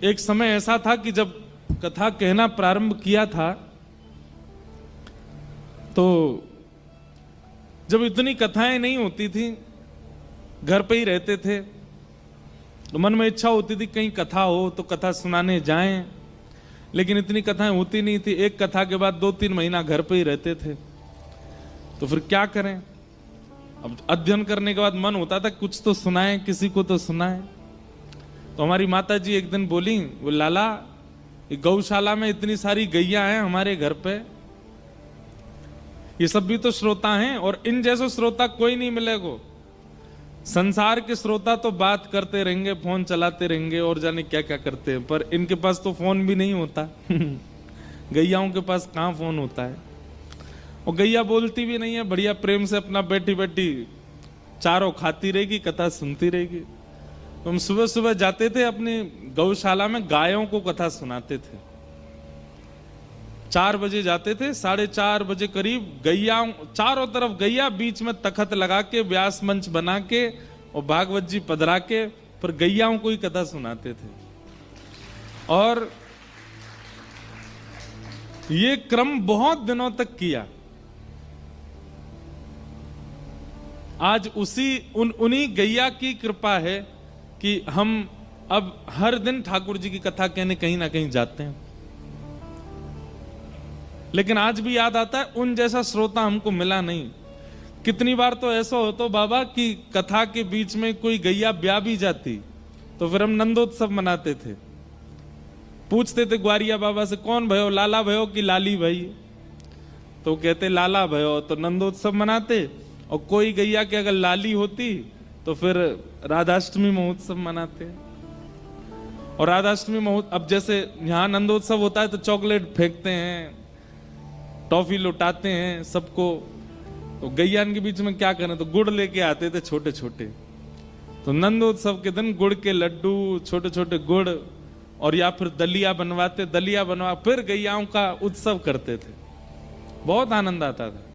एक समय ऐसा था कि जब कथा कहना प्रारंभ किया था तो जब इतनी कथाएं नहीं होती थी, घर पे ही रहते थे, तो मन में इच्छा होती थी कहीं कथा हो तो कथा सुनाने जाएं, लेकिन इतनी कथाएं होती नहीं थी। एक कथा के बाद 2-3 महीना घर पे ही रहते थे। तो फिर क्या करें? अब अध्ययन करने के बाद मन होता था कुछ तो सुनाएं, किसी को तो सुनाएं। तो हमारी माता जी एक दिन बोली, वो लाला, गौशाला में इतनी सारी गैया हैं हमारे घर पे, ये सब भी तो श्रोता हैं, और इन जैसे श्रोता कोई नहीं मिलेगा। संसार के श्रोता तो बात करते रहेंगे, फोन चलाते रहेंगे और जाने क्या क्या करते हैं, पर इनके पास तो फोन भी नहीं होता। गैयाओं के पास कहाँ फोन होता है? और गैया बोलती भी नहीं है, बढ़िया प्रेम से अपना बैठी बैठी चारों खाती रहेगी, कथा सुनती रहेगी। तो हम सुबह सुबह जाते थे अपनी गौशाला में, गायों को कथा सुनाते थे। 4 बजे जाते थे, 4:30 बजे करीब गैया, चारों तरफ गैया, बीच में तखत लगा के, व्यास मंच बना के और भागवत जी पधरा के, पर गैयाओं को ही कथा सुनाते थे। और ये क्रम बहुत दिनों तक किया। आज उन्हीं गैया की कृपा है कि हम अब हर दिन ठाकुर जी की कथा कहने कहीं ना कहीं जाते हैं। लेकिन आज भी याद आता है, उन जैसा श्रोता हमको मिला नहीं। कितनी बार तो ऐसा होता बाबा कि कथा के बीच में कोई गैया ब्याह भी जाती, तो फिर हम नंदोत्सव मनाते थे। पूछते थे ग्वारिया बाबा से, कौन भयो, लाला भयो कि लाली भाई? तो कहते लाला भयो, तो नंदोत्सव मनाते। और कोई गैया की अगर लाली होती तो फिर राधाष्टमी महोत्सव मनाते। और राधाष्टमी महोत्सव, अब जैसे यहाँ नंदोत्सव होता है तो चॉकलेट फेंकते हैं, टॉफी लुटाते हैं सबको। तो गैयान के बीच में क्या करें, तो गुड़ लेके आते थे छोटे छोटे। तो नंदोत्सव के दिन गुड़ के लड्डू, छोटे छोटे गुड़, और या फिर दलिया बनवाते, दलिया बनवा फिर गैयाओं का उत्सव करते थे। बहुत आनंद आता था।